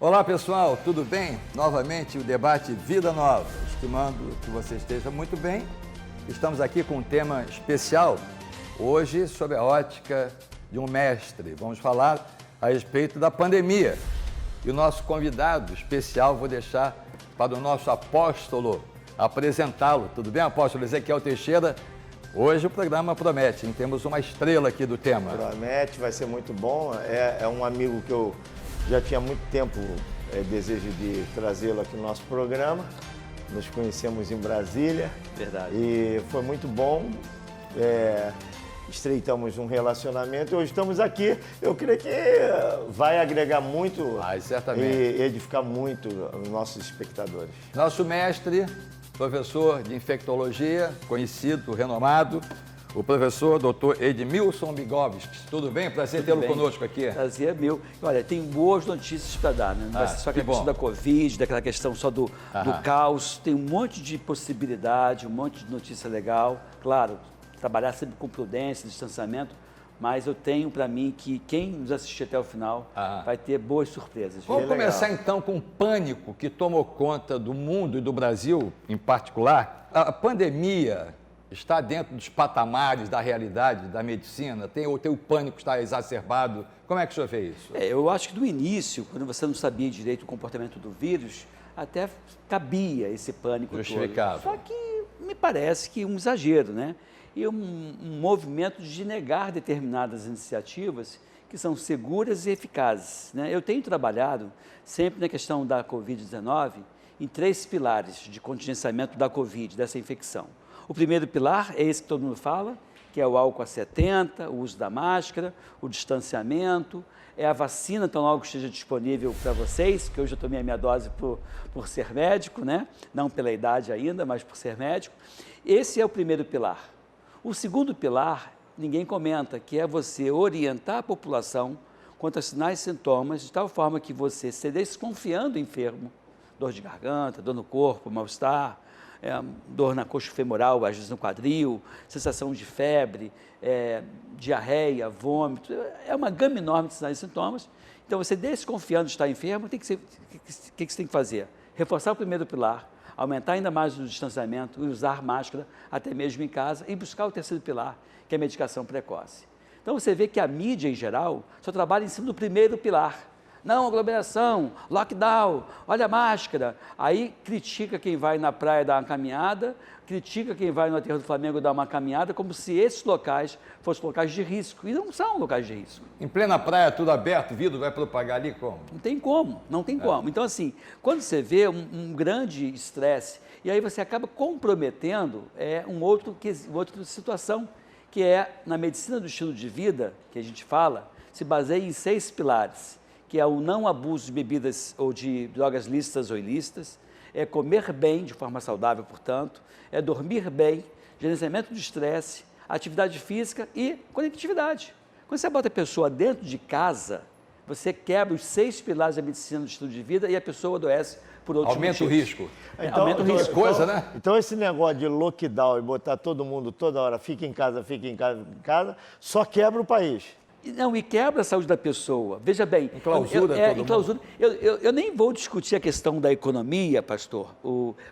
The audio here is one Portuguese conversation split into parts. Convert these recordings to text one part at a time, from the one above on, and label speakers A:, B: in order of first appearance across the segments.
A: Olá pessoal, tudo bem? Novamente o debate Vida Nova, estimando que você esteja muito bem. Estamos aqui com um tema especial, hoje sobre a ótica de um mestre. Vamos falar a respeito da pandemia. E o nosso convidado especial vou deixar para o nosso apóstolo apresentá-lo. Tudo bem, apóstolo Ezequiel Teixeira? Hoje o programa promete, hein? Temos uma estrela aqui do tema.
B: Promete, vai ser muito bom. É um amigo que eu já tinha muito tempo desejo de trazê-lo aqui no nosso programa. Nos conhecemos em Brasília.
C: Verdade.
B: E foi muito bom. Estreitamos um relacionamento e hoje estamos aqui. Eu creio que vai agregar muito e edificar muito os nossos espectadores.
A: Nosso mestre, professor de infectologia, conhecido, renomado, o professor Dr. Edmilson Bigovski. Tudo bem? Prazer tê-lo conosco aqui.
C: Prazer é meu. Olha, tem boas notícias para dar, né? Não vai ser só aquela questão da Covid, daquela questão só do caos. Tem um monte de possibilidade, um monte de notícia legal. Claro, trabalhar sempre com prudência, distanciamento, mas eu tenho para mim que quem nos assistir até o final vai ter boas surpresas.
A: Vamos começar então com o pânico que tomou conta do mundo e do Brasil em particular. A pandemia está dentro dos patamares da realidade da medicina? O pânico está exacerbado? Como é que o senhor vê isso?
C: Eu acho que no início, quando você não sabia direito o comportamento do vírus, até cabia esse pânico
A: justificado.
C: Todo. Só que me parece que um exagero, né? E um movimento de negar determinadas iniciativas que são seguras e eficazes, né? Eu tenho trabalhado sempre na questão da Covid-19 em 3 pilares de contingenciamento da Covid, dessa infecção. O primeiro pilar é esse que todo mundo fala, que é o álcool a 70, o uso da máscara, o distanciamento, é a vacina, tão logo esteja disponível para vocês, que hoje eu tomei a minha dose por ser médico, né? Não pela idade ainda, mas por ser médico. Esse é o primeiro pilar. O segundo pilar, ninguém comenta, que é você orientar a população quanto a sinais e sintomas, de tal forma que você se desconfiando enfermo, dor de garganta, dor no corpo, mal-estar, dor na coxa femoral, às vezes no quadril, sensação de febre, diarreia, vômito, é uma gama enorme de sinais e sintomas. Então, você desconfiando de estar enfermo, o que você tem que fazer? Reforçar o primeiro pilar, aumentar ainda mais o distanciamento e usar máscara, até mesmo em casa, e buscar o terceiro pilar, que é a medicação precoce. Então, você vê que a mídia, em geral, só trabalha em cima do primeiro pilar. Não, aglomeração, lockdown, olha a máscara. Aí critica quem vai na praia dar uma caminhada, critica quem vai no aterro do Flamengo dar uma caminhada, como se esses locais fossem locais de risco. E não são locais de risco.
A: Em plena praia, tudo aberto, o vírus vai propagar ali como?
C: Não tem como, não tem como. Então, assim, quando você vê um grande estresse, e aí você acaba comprometendo uma outra situação, que é, na medicina do estilo de vida, que a gente fala, se baseia em 6 pilares, que é o não abuso de bebidas ou de drogas lícitas ou ilícitas, é comer bem, de forma saudável, portanto, é dormir bem, gerenciamento de estresse, atividade física e conectividade. Quando você bota a pessoa dentro de casa, você quebra os 6 pilares da medicina do estilo de vida e a pessoa adoece por outros motivos.
A: Aumenta o risco.
C: Aumenta o risco.
A: Coisa, né?
B: Então, esse negócio de lockdown e botar todo mundo toda hora, fica em casa, só quebra o país.
C: Não, e quebra a saúde da pessoa. Veja bem,
A: clausura.
C: Eu nem vou discutir a questão da economia, pastor,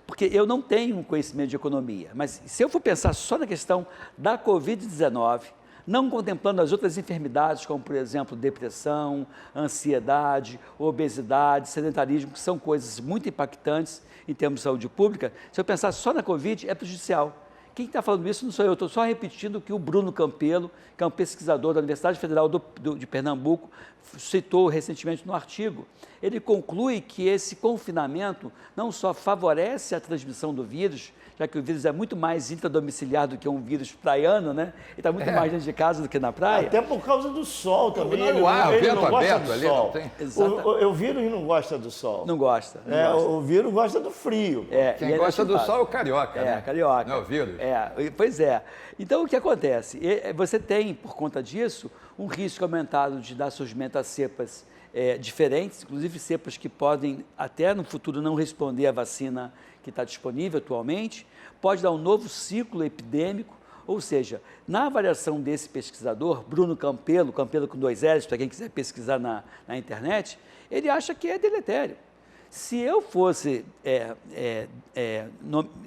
C: porque eu não tenho conhecimento de economia, mas se eu for pensar só na questão da Covid-19, não contemplando as outras enfermidades, como, por exemplo, depressão, ansiedade, obesidade, sedentarismo, que são coisas muito impactantes em termos de saúde pública, se eu pensar só na Covid, é prejudicial. Quem está falando isso não sou eu, estou só repetindo o que o Bruno Campelo, que é um pesquisador da Universidade Federal de Pernambuco, citou recentemente no artigo. Ele conclui que esse confinamento não só favorece a transmissão do vírus, já que o vírus é muito mais intradomiciliar do que um vírus praiano, né? Ele está muito mais dentro de casa do que na praia.
B: Até por causa do sol também.
A: O vento aberto ali, não tem?
B: O vírus não gosta do sol.
C: Não gosta.
B: O vírus gosta do frio.
A: Quem gosta do sol é o carioca, né?
C: Carioca.
A: Não é o vírus.
C: Pois é. Então, o que acontece? Você tem, por conta disso, um risco aumentado de dar surgimento a cepas diferentes, inclusive cepas que podem até no futuro não responder à vacina que está disponível atualmente, pode dar um novo ciclo epidêmico, Ou seja, na avaliação desse pesquisador, Bruno Campelo, Campelo com 2 L's, para quem quiser pesquisar na internet, ele acha que é deletério. Se eu fosse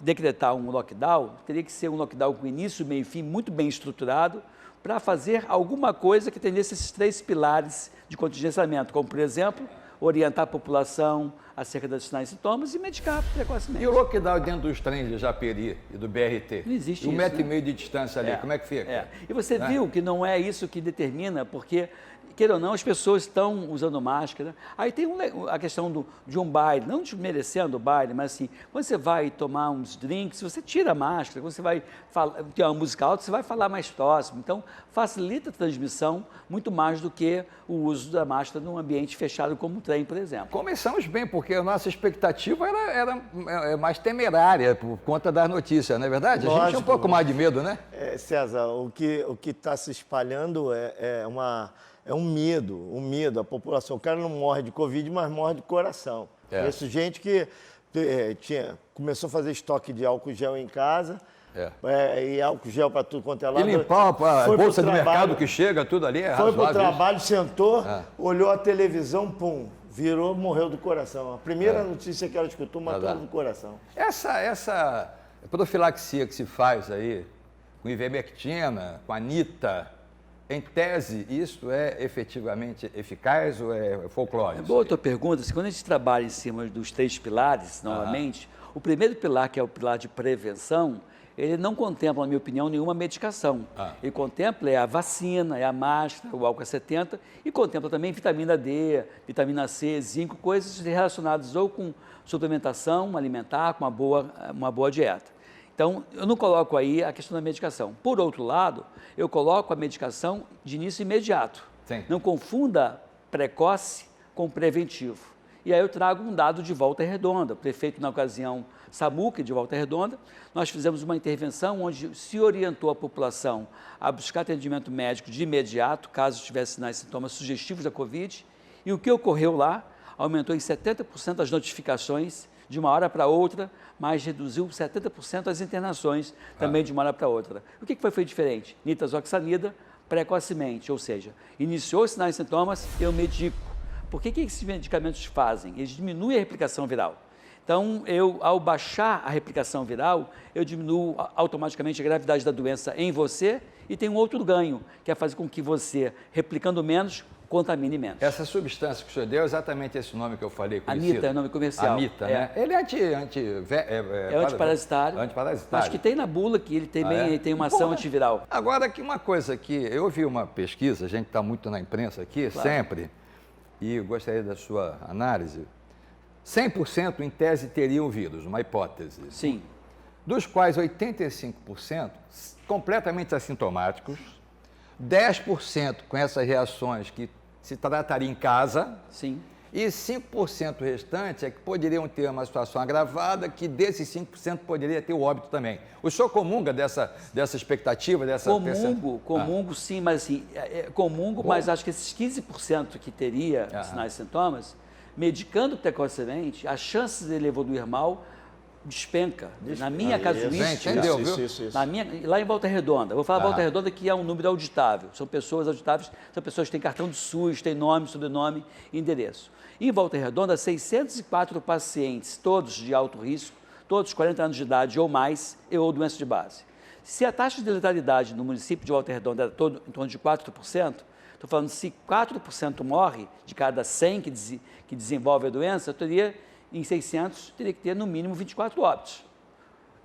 C: decretar um lockdown, teria que ser um lockdown com início, meio e fim, muito bem estruturado, para fazer alguma coisa que atendesse esses 3 pilares de contingenciamento, como, por exemplo, orientar a população acerca dos sinais e sintomas e medicar precocemente.
A: E o lockdown dentro dos trens de Japeri e do BRT?
C: Não existe
A: e 1,5
C: isso,
A: metro de distância ali, como é que fica?
C: E você viu que não é isso que determina, porque, queira ou não, as pessoas estão usando máscara. Aí tem a questão de um baile, não desmerecendo o baile, mas assim, quando você vai tomar uns drinks, você tira a máscara, quando você vai ter uma música alta, você vai falar mais próximo. Então, facilita a transmissão muito mais do que o uso da máscara num ambiente fechado como um trem, por exemplo.
A: Começamos bem, porque a nossa expectativa era mais temerária por conta das notícias, não é verdade? A gente tinha um pouco mais de medo, né?
B: César, o que está se espalhando é um medo, a população. O cara não morre de Covid, mas morre de coração. Conheço gente que começou a fazer estoque de álcool gel em casa, e álcool gel para tudo quanto é lado.
A: E limpar a bolsa de mercado que chega, tudo ali é razoável.
B: Foi para o trabalho, sentou, olhou a televisão, pum, virou, morreu do coração. A primeira notícia que ela escutou, matou do coração.
A: Essa profilaxia que se faz aí, com ivermectina, com anita, em tese, isso é efetivamente eficaz ou é folclore?
C: Boa a tua pergunta. Quando a gente trabalha em cima dos 3 pilares, novamente, o primeiro pilar, que é o pilar de prevenção, ele não contempla, na minha opinião, nenhuma medicação. Ele contempla a vacina, a máscara, o álcool 70 e contempla também vitamina D, vitamina C, zinco, coisas relacionadas ou com suplementação alimentar, com uma boa dieta. Então, eu não coloco aí a questão da medicação. Por outro lado, eu coloco a medicação de início imediato.
A: Sim.
C: Não confunda precoce com preventivo. E aí eu trago um dado de Volta Redonda. O prefeito, na ocasião, Samuca, de Volta Redonda, nós fizemos uma intervenção onde se orientou a população a buscar atendimento médico de imediato, caso tivesse sinais e sintomas sugestivos da Covid. E o que ocorreu lá aumentou em 70% as notificações de uma hora para outra, mas reduziu 70% as internações também de uma hora para outra. O que foi diferente? Nitazoxanida precocemente, ou seja, iniciou os sinais e sintomas, eu medico. Por que esses medicamentos fazem? Eles diminuem a replicação viral. Então, ao baixar a replicação viral, eu diminuo automaticamente a gravidade da doença em você e tem um outro ganho, que é fazer com que você, replicando menos, contamine menos.
A: Essa substância que o senhor deu é exatamente esse nome que eu falei, conhecido?
C: Anita é o nome comercial.
A: Anita, né? Ele é
C: antiparasitário.
A: Antiparasitário.
C: Acho que tem na bula que ele também tem uma ação antiviral.
A: Agora, aqui uma coisa que eu vi uma pesquisa, a gente está muito na imprensa aqui, sempre, e gostaria da sua análise. 100% em tese teriam o vírus, uma hipótese.
C: Sim.
A: Dos quais 85% completamente assintomáticos, 10% com essas reações que se trataria em casa.
C: Sim.
A: E 5% restante é que poderiam ter uma situação agravada, que desses 5% poderia ter o óbito também. O senhor comunga dessa expectativa, dessa...
C: Comungo sim, mas assim, mas acho que esses 15% que teria sinais e sintomas, medicando precocemente, as chances dele evoluir mal despenca. Na minha casuística,
A: entendeu, viu?
C: Lá em Volta Redonda, vou falar Volta Redonda que é um número auditável, são pessoas auditáveis, são pessoas que têm cartão de SUS, têm nome, sobrenome e endereço. Em Volta Redonda, 604 pacientes, todos de alto risco, todos 40 anos de idade ou mais, ou doença de base. Se a taxa de letalidade no município de Volta Redonda era em torno de 4%, estou falando, se 4% morre de cada 100 que desenvolve a doença, eu teria, em 600, teria que ter no mínimo 24 óbitos.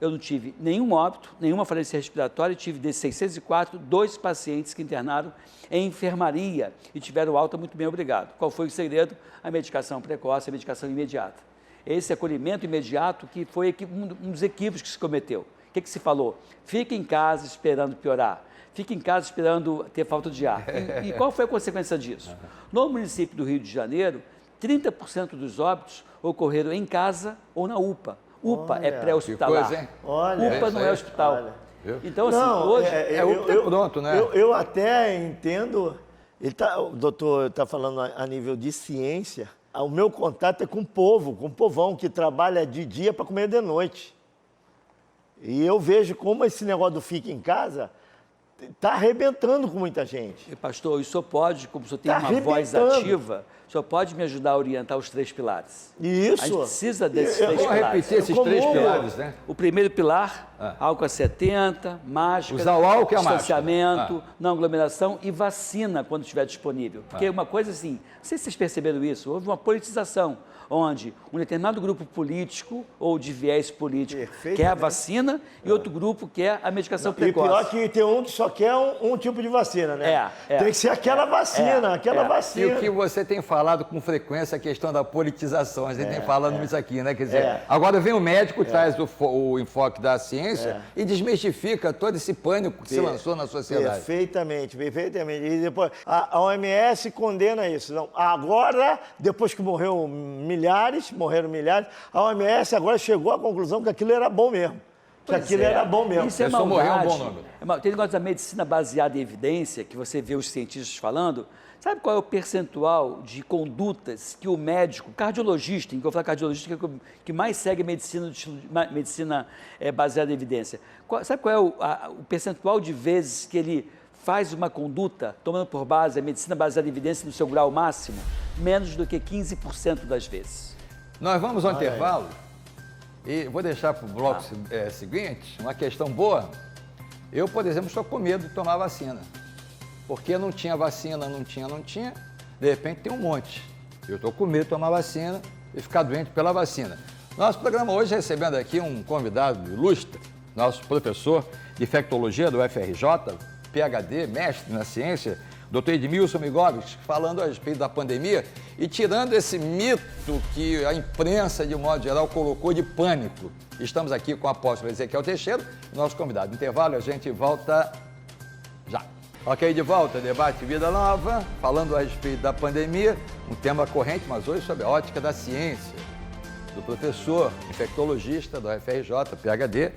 C: Eu não tive nenhum óbito, nenhuma falência respiratória, tive desses 604, 2 pacientes que internaram em enfermaria e tiveram alta muito bem, obrigado. Qual foi o segredo? A medicação precoce, a medicação imediata. Esse acolhimento imediato que foi um dos equívocos que se cometeu. O que se falou? Fique em casa esperando piorar. Fique em casa esperando ter falta de ar. E qual foi a consequência disso? No município do Rio de Janeiro, 30% dos óbitos ocorreram em casa ou na UPA. UPA é pré-hospitalar. UPA não é hospital. Então, assim,
B: não,
C: hoje...
A: pronto, né?
B: Eu até entendo... O doutor está falando a nível de ciência. O meu contato é com o povo, com o povão que trabalha de dia para comer de noite. E eu vejo como esse negócio do fica em casa está arrebentando com muita gente.
C: E, pastor, o senhor pode, como o senhor tem
B: Tá
C: uma voz
B: arrebentando.
C: ativa, o senhor pode me ajudar a orientar os 3 pilares?
B: Isso.
C: A gente precisa desses
B: Eu-
C: 3
A: Vamos
C: pilares.
A: repetir esses 3 pilares, né?
C: O primeiro pilar, álcool a 70, máscara,
A: Usar o álcool e a
C: distanciamento,
A: máscara.
C: não aglomeração e vacina quando estiver disponível. Porque uma coisa assim, não sei se vocês perceberam isso, houve uma politização, onde um determinado grupo político ou de viés político quer a vacina e outro grupo quer a medicação
B: E
C: precoce.
B: pior que tem um que só quer um tipo de vacina, né?
C: É.
B: Tem que ser aquela vacina, aquela
A: E
B: vacina.
A: o que você tem falado com frequência, a questão da politização, a gente tem falado isso aqui, né? Quer dizer, agora vem o médico, traz o enfoque da ciência e desmistifica todo esse pânico que se lançou na sociedade.
B: Perfeitamente, perfeitamente. E depois, a OMS condena isso. Não, agora, depois que morreram milhares, a OMS agora chegou à conclusão que aquilo era bom mesmo. Que aquilo era bom mesmo.
C: Isso é
A: Pessoa morreu,
C: maldade.
A: é um bom número.
C: Tem negócio da medicina baseada em evidência, que você vê os cientistas falando. Sabe qual é o percentual de condutas que o médico, cardiologista, em que eu falo cardiologista, que mais segue medicina baseada em evidência? Sabe qual é o percentual de vezes que ele faz uma conduta tomando por base a medicina baseada em evidência no seu grau máximo? Menos do que 15% das vezes.
A: Nós vamos ao intervalo e vou deixar para o bloco seguinte uma questão boa. Eu, por exemplo, estou com medo de tomar vacina. Porque não tinha vacina, não tinha. De repente tem um monte. Eu estou com medo de tomar vacina e ficar doente pela vacina. Nosso programa hoje recebendo aqui um convidado ilustre, nosso professor de infectologia do UFRJ, PhD, mestre na ciência, Dr. Edmilson Migovski, falando a respeito da pandemia e tirando esse mito que a imprensa, de modo geral, colocou de pânico. Estamos aqui com o apóstolo Ezequiel Teixeira, nosso convidado. Intervalo, a gente volta já. Ok, de volta, debate Vida Nova, falando a respeito da pandemia, um tema corrente, mas hoje sobre a ótica da ciência, do professor infectologista do UFRJ, PhD,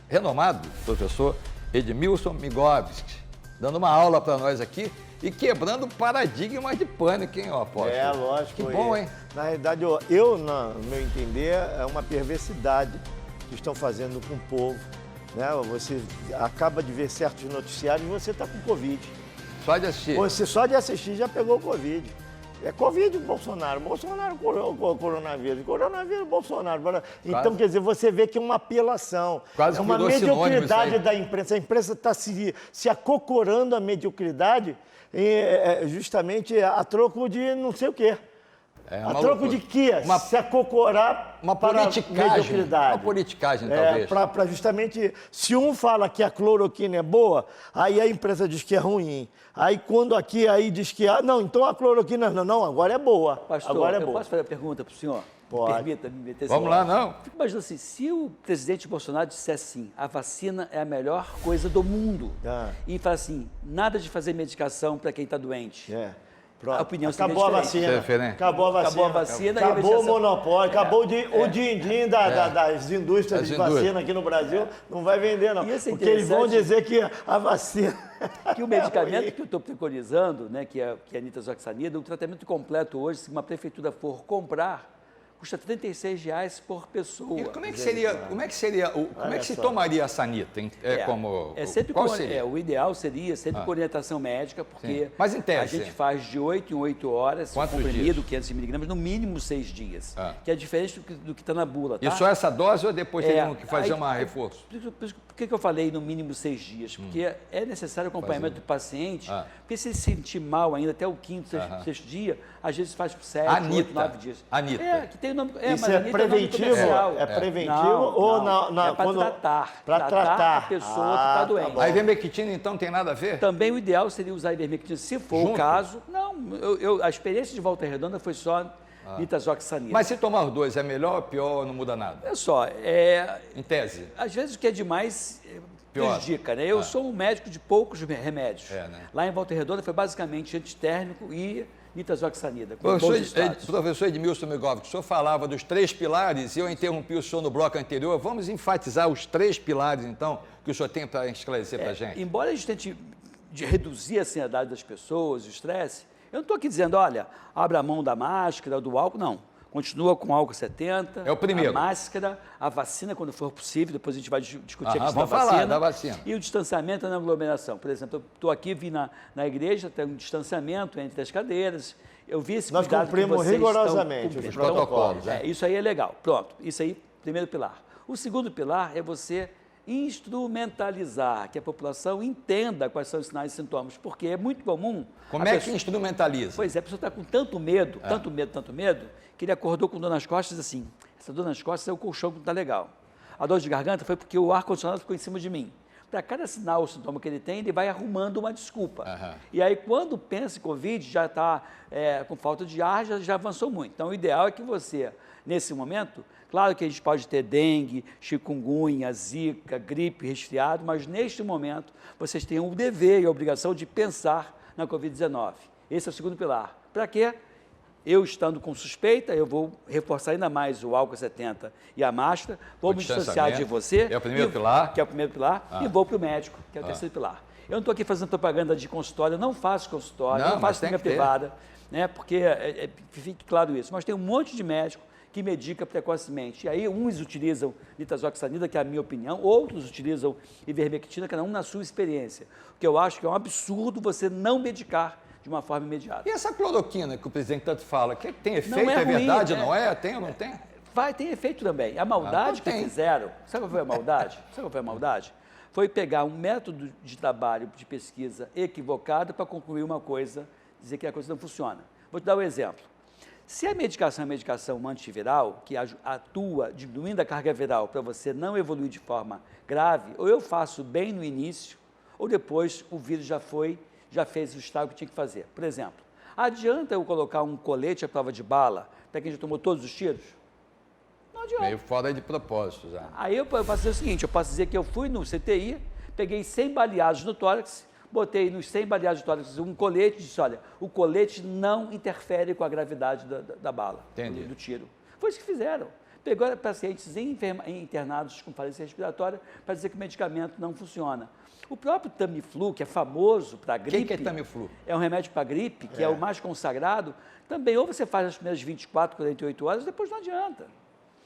A: renomado professor Edmilson Migovski, dando uma aula para nós aqui e quebrando paradigmas de pânico, hein, apóstolo?
B: É, lógico.
A: Que bom, hein?
B: Na realidade, no meu entender, é uma perversidade que estão fazendo com o povo. Né? Você acaba de ver certos noticiários e você está com Covid.
A: Só de assistir.
B: Você só de assistir já pegou Covid. É Covid Bolsonaro. Bolsonaro coronavírus. Coronavírus Bolsonaro. Então, quer dizer, você vê que é uma apelação.
A: Quase
B: é uma
A: virou sinônimo
B: mediocridade
A: isso aí.
B: da imprensa. A imprensa está se acocorando a mediocridade justamente a troco de não sei o quê. A troco de quê? Se acocorar
A: uma
B: para a
A: politicagem.
B: mediocridade.
A: Uma politicagem, talvez.
B: Para justamente, se um fala que a cloroquina é boa, aí a empresa diz que é ruim. Aí quando aqui, aí diz que, não, então a cloroquina, não, agora é boa.
C: Pastor,
B: agora é
C: eu
B: boa.
C: posso fazer a pergunta para o senhor?
B: Pode.
C: Permita-me meter
A: Vamos lá, não?
C: Fico imaginando assim, se o presidente Bolsonaro dissesse assim, a vacina é a melhor coisa do mundo, e fala assim, nada de fazer medicação para quem está doente.
B: Pronto.
C: A opinião
B: acabou a
C: seria
B: vacina. Acabou a vacina.
C: Acabou a vacina.
B: Acabou o monopólio. Acabou o din-din das indústrias de vacina aqui no Brasil. Não vai vender, não. Porque eles vão dizer que a vacina...
C: Que o medicamento que eu estou preconizando, né, que é a nitazoxanida, o tratamento completo hoje, se uma prefeitura for comprar, custa R$ 36 por pessoa.
A: E como é que se tomaria a sanita? Qual seria?
C: O ideal seria sempre com orientação médica, porque
A: mas em tese,
C: a gente faz de 8 em 8 horas,
A: quantos
C: comprimido,
A: dias?
C: 500 miligramas, no mínimo 6 dias, que é diferente do que está na bula. Tá?
A: E só essa dose ou depois teriam que fazer um reforço?
C: Por que eu falei no mínimo 6 dias? Porque é necessário acompanhamento do paciente, porque se ele se sentir mal ainda até o quinto, sexto dia, às vezes faz por 7, 8, 9 dias.
A: Que
C: tem o nome,
B: Isso
C: mas
B: é
C: Anitta
B: preventivo?
C: É
B: preventivo ou
C: para tratar a pessoa que está doente.
A: A ivermectina, então, tem nada a ver?
C: Também o ideal seria usar a ivermectina, se for o caso. Não, a experiência de Volta Redonda foi só nitazoxanida.
A: Mas se tomar os dois, é melhor ou pior, não muda nada?
C: Olha só,
A: em tese.
C: Às vezes o que é demais prejudica, né? Eu sou um médico de poucos remédios.
A: Né?
C: Lá em Volta Redonda foi basicamente antitérmico e nitazoxanida.
A: Professor Edmilson Migovski, o senhor falava dos 3 pilares e eu interrompi o senhor no bloco anterior. Vamos enfatizar os 3 pilares, então, que o senhor tem para esclarecer para a gente.
C: Embora a gente tente reduzir a ansiedade das pessoas, o estresse, eu não estou aqui dizendo, olha, abra a mão da máscara, do álcool, não. Continua com álcool 70,
A: é o primeiro.
C: A máscara, a vacina quando for possível, depois a gente vai discutir a questão
A: vamos
C: da vacina.
A: Falar da vacina.
C: E o distanciamento na aglomeração. Por exemplo, eu estou aqui, vim na igreja, tem um distanciamento entre as cadeiras. Eu vi esse
B: Nós
C: cuidado
B: cumprimos
C: que vocês
B: rigorosamente
C: estão
B: os protocolos.
C: Isso aí é legal. Pronto, isso aí, primeiro pilar. O segundo pilar é você instrumentalizar, que a população entenda quais são os sinais e sintomas, porque é muito comum...
A: Como é que instrumentaliza?
C: Pois é, a pessoa está com tanto medo, tanto medo, que ele acordou com dor nas costas assim, essa dor nas costas é o colchão que não está legal. A dor de garganta foi porque o ar-condicionado ficou em cima de mim. Para cada sinal ou sintoma que ele tem, ele vai arrumando uma desculpa. E aí, quando pensa em Covid, já está com falta de ar, já avançou muito. Então, o ideal é que você, nesse momento, claro que a gente pode ter dengue, chikungunya, zika, gripe, resfriado, mas neste momento, vocês têm o dever e a obrigação de pensar na Covid-19. Esse é o segundo pilar. Para quê? Eu estando com suspeita, eu vou reforçar ainda mais o álcool 70 e a máscara, vou me distanciar de você.
A: É o primeiro pilar?
C: Que é o primeiro pilar, e vou para o médico, que é o terceiro pilar. Eu não estou aqui fazendo propaganda de consultório, eu não faço consultório, não faço clínica privada, né, porque fique claro isso. Mas tem um monte de médico que medica precocemente. E aí uns utilizam nitazoxanida, que é a minha opinião, outros utilizam ivermectina, cada um na sua experiência. O que eu acho que é um absurdo você não medicar de uma forma imediata.
A: E essa cloroquina que o presidente tanto fala, que tem efeito,
C: não é ruim,
A: verdade, não é? Tem ou não tem?
C: Tem efeito também. A maldade que fizeram, sabe qual foi a maldade? Sabe qual foi a maldade? Foi pegar um método de trabalho, de pesquisa equivocado para concluir uma coisa, dizer que a coisa não funciona. Vou te dar um exemplo. Se a medicação é medicação antiviral, que atua diminuindo a carga viral para você não evoluir de forma grave, ou eu faço bem no início, ou depois o vírus já fez o estrago que tinha que fazer. Por exemplo, adianta eu colocar um colete à prova de bala para quem já tomou todos os tiros? Não adianta.
A: Meio fora de propósito já.
C: Aí eu posso dizer o seguinte, eu posso dizer que eu fui no CTI, peguei 100 baleados no tórax, botei nos 100 baleados do tórax um colete e disse, olha, o colete não interfere com a gravidade da bala, do tiro. Foi isso que fizeram. Pegou pacientes internados com falência respiratória para dizer que o medicamento não funciona. O próprio Tamiflu, que é famoso para gripe...
A: O que é Tamiflu?
C: É um remédio para gripe, que é o mais consagrado. Também, ou você faz as primeiras 24, 48 horas, depois não adianta.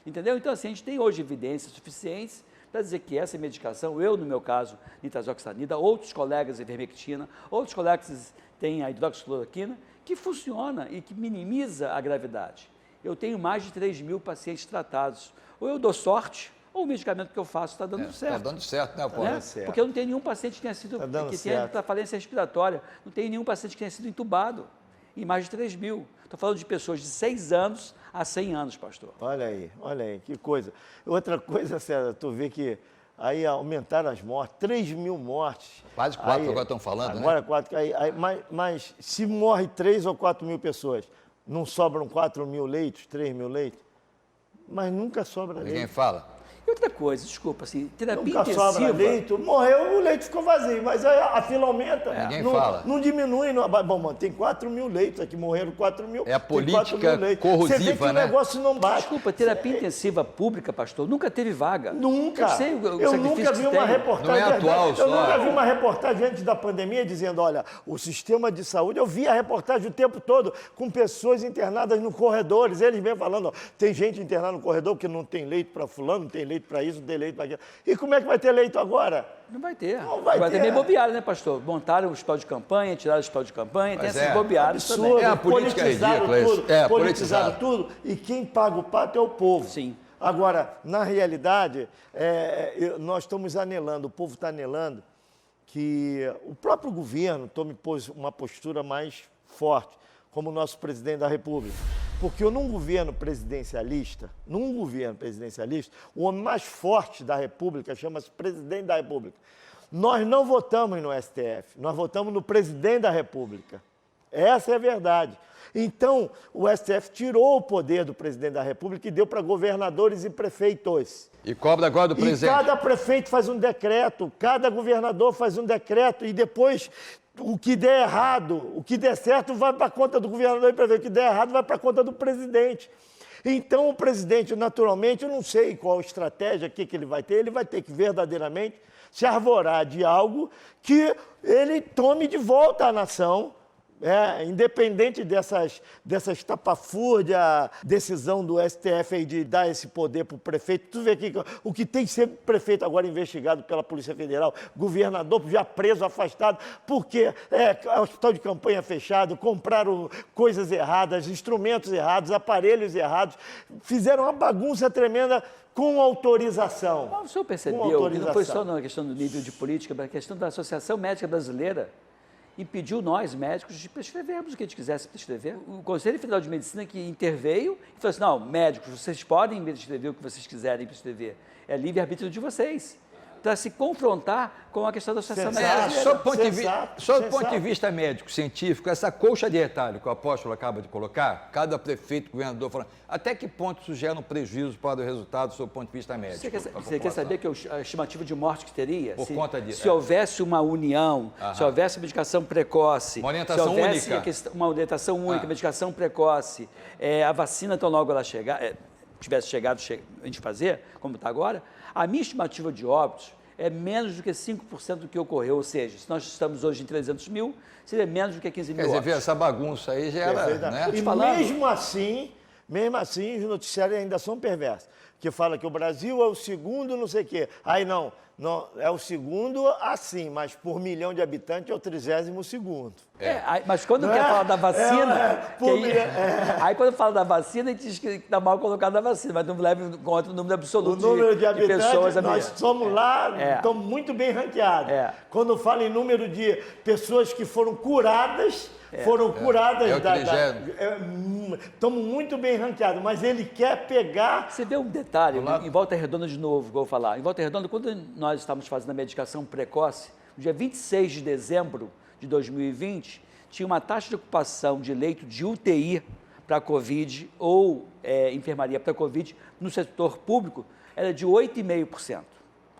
C: Entendeu? Então, assim, a gente tem hoje evidências suficientes para dizer que essa medicação, eu, no meu caso, nitazoxanida, outros colegas, ivermectina, outros colegas têm a hidroxicloroquina, que funciona e que minimiza a gravidade. Eu tenho mais de 3 mil pacientes tratados. Ou eu dou sorte, ou o medicamento que eu faço está dando certo.
A: Está dando certo, né, Paulo?
C: Né? Porque eu não tenho nenhum paciente que tenha sido para falência respiratória, não tenho nenhum paciente que tenha sido entubado, em mais de 3 mil. Estou falando de pessoas de 6 anos a 100 anos, pastor.
B: Olha aí, que coisa. Outra coisa, César, tu vê que aí aumentaram as mortes, 3 mil mortes.
A: Quase 4 agora estão falando,
B: agora
A: né?
B: 4, mas se morre 3 ou 4 mil pessoas, não sobram 4 mil leitos, 3 mil leitos? Mas nunca sobra leito.
A: Ninguém fala.
C: E outra coisa, desculpa, assim, terapia
B: nunca
C: intensiva...
B: sobra leito, morreu, o leito ficou vazio, mas a fila aumenta.
A: Ninguém fala.
B: Não diminui. Bom, tem 4 mil leitos aqui, morreram 4 mil.
A: É a política corrosiva,
B: Você vê que
A: né?
B: o negócio não bate.
C: Desculpa, terapia intensiva pública, pastor, nunca teve vaga.
B: Nunca.
C: Eu sei
B: eu nunca vi uma reportagem.
A: Não é atual,
B: eu nunca vi uma reportagem antes da pandemia dizendo, olha, o sistema de saúde, eu vi a reportagem o tempo todo com pessoas internadas no corredores, eles mesmo falando, ó, tem gente internada no corredor porque não tem leito para fulano, não tem leito para isso, não tem leito para aquilo. E como é que vai ter leito agora?
C: Não vai ter.
B: Não vai ter.
C: Ter meio bobeado, né, pastor? Montaram o hospital de campanha, tiraram o hospital de campanha, tem essas bobeadas também.
A: É a política ridícula isso.
B: Politizaram tudo e quem paga o pato é o povo.
C: Sim.
B: Agora, na realidade, nós estamos anelando, o povo está anelando que o próprio governo tome uma postura mais forte, como o nosso presidente da República. Porque num governo presidencialista, o homem mais forte da República chama-se presidente da República. Nós não votamos no STF, nós votamos no presidente da República. Essa é a verdade. Então, o STF tirou o poder do presidente da República e deu para governadores e prefeitos.
A: E cobra agora do presidente.
B: E cada prefeito faz um decreto, cada governador faz um decreto e depois o que der errado, o que der certo vai para a conta do governador e prefeito, o que der errado vai para a conta do presidente. Então, o presidente, naturalmente, eu não sei qual estratégia que ele vai ter que verdadeiramente se arvorar de algo que ele tome de volta a nação Independente dessas tapafúrdia, decisão do STF aí de dar esse poder para o prefeito, tu vê aqui o que tem sempre prefeito agora investigado pela Polícia Federal, governador já preso, afastado, porque hospital de campanha fechado, compraram coisas erradas, instrumentos errados, aparelhos errados, fizeram uma bagunça tremenda com autorização.
C: Mas o senhor percebeu que não foi só na questão do nível de política, mas a questão da Associação Médica Brasileira impediu nós, médicos, de prescrevermos o que a gente quisesse prescrever. O Conselho Federal de Medicina que interveio e falou assim, não, médicos, vocês podem prescrever o que vocês quiserem prescrever. É livre-arbítrio de vocês. Para se confrontar com a questão da Associação Médica.
A: Sob o ponto de vista médico, científico, essa colcha de retalho que o apóstolo acaba de colocar, cada prefeito, governador falando, até que ponto isso gera um prejuízo para o resultado sob o ponto de vista médico?
C: Você quer saber que a estimativa de morte que teria?
A: Por conta disso.
C: Se houvesse uma união, se houvesse medicação precoce,
A: uma orientação
C: se houvesse
A: única.
C: Uma orientação única, medicação precoce, a vacina tão logo ela tivesse chegado a gente fazer, como está agora, a minha estimativa de óbitos é menos do que 5% do que ocorreu, ou seja, se nós estamos hoje em 300 mil, seria menos do que 15 mil óbitos.
A: Quer dizer, essa bagunça aí já era, né?
B: E mesmo assim, os noticiários ainda são perversos, que fala que o Brasil é o segundo não sei o quê. Aí não, é o segundo assim, mas por milhão de habitantes é o 32º.
C: Mas quando quer falar da vacina... Aí quando fala da vacina, a gente diz que está mal colocado na vacina, mas não leva em conta o número absoluto
B: de número de habitantes,
C: pessoas.
B: Nós somos lá, estamos muito bem ranqueados. Quando fala em número de pessoas que foram curadas... Estamos muito bem ranqueados, mas ele quer pegar...
C: Você vê um detalhe, em Volta Redonda de novo, vou falar. Em Volta Redonda, quando nós estávamos fazendo a medicação precoce, no dia 26 de dezembro de 2020, tinha uma taxa de ocupação de leito de UTI para Covid ou enfermaria para Covid no setor público, era de 8,5%.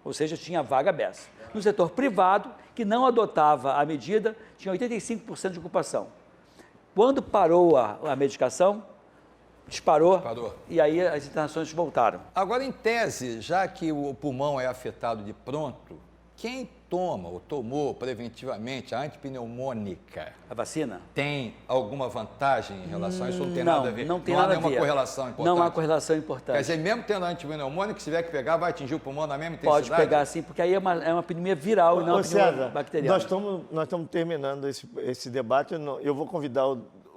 C: Ou seja, tinha vaga aberta. No setor privado, que não adotava a medida, tinha 85% de ocupação. Quando parou a medicação, disparou, e aí as internações voltaram.
A: Agora, em tese, já que o pulmão é afetado de pronto, quem toma ou tomou preventivamente a antipneumônica...
C: A vacina?
A: Tem alguma vantagem em relação a isso? Não tem nada a ver?
C: Não tem nada a ver.
A: Não há nenhuma correlação importante?
C: Não há correlação importante.
A: Quer dizer, mesmo tendo antipneumônica, se tiver que pegar, vai atingir o pulmão na mesma intensidade?
C: Pode pegar, sim, porque aí é uma pneumonia viral e não uma pneumonia bacteriana.
B: Nós estamos terminando esse debate. Eu vou convidar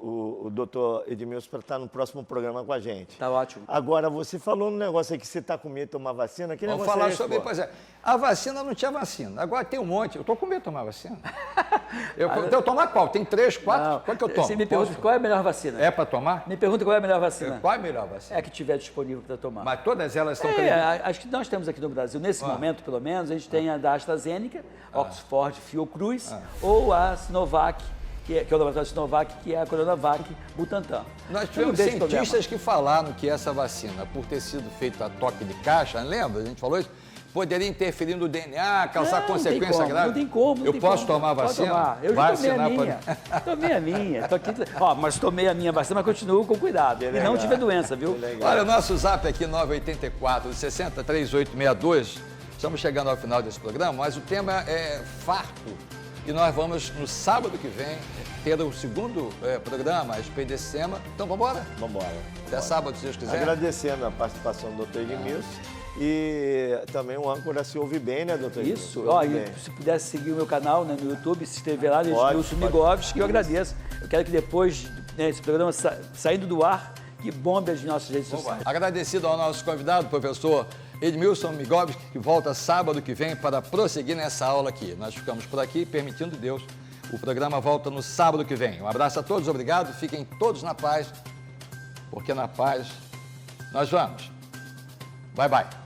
B: o doutor Edmilson para estar no próximo programa com a gente.
C: Tá ótimo.
B: Agora, você falou no negócio aí que você está com medo de tomar vacina.
A: Vamos falar sobre... Pois é, a vacina não tinha vacina. Agora tem um monte. Eu estou com medo de tomar vacina. Eu tomar qual? Tem 3, 4? Qual que eu tomo?
C: Você me pergunta qual é a melhor vacina.
A: É para tomar?
C: Me pergunta qual é a melhor vacina.
A: Qual é a melhor vacina?
C: É a que tiver disponível para tomar.
A: Mas todas elas estão...
C: Acho que nós temos aqui no Brasil, nesse momento, pelo menos, a gente tem a da AstraZeneca, Oxford, Fiocruz, ou a Sinovac, que é o laboratório Sinovac, que é a Coronavac Butantan.
A: Nós tivemos cientistas que falaram que essa vacina, por ter sido feita a toque de caixa, lembra? A gente falou isso? Poderia interferir no DNA, causar consequência grave.
C: Não tem como.
A: Eu posso tomar a vacina?
C: Tomar. Eu já tomei a minha. Tomei a minha. Mas tomei a minha vacina, mas continuo com cuidado. E não tive a doença, viu?
A: Olha, o nosso zap aqui, 984 60 3862. Estamos chegando ao final desse programa, mas o tema é farto. E nós vamos, no sábado que vem, ter o segundo programa a respeito desse tema. Então, vamos embora?
B: Vamos embora.
A: Até sábado, se Deus quiser.
B: Agradecendo a participação do doutor Edmilson. E também o âncora se ouve bem, né, doutor Edmilson?
C: Isso. Se pudesse seguir o meu canal, né, no YouTube, se inscrever lá, Edmilson Migovski, que eu agradeço. Eu quero que depois, esse programa saindo do ar, que bombe as nossas redes sociais.
A: Agradecido ao nosso convidado, professor Edmilson Migovski, que volta sábado que vem para prosseguir nessa aula aqui. Nós ficamos por aqui, permitindo Deus. O programa volta no sábado que vem. Um abraço a todos, obrigado. Fiquem todos na paz, porque na paz nós vamos. Bye, bye.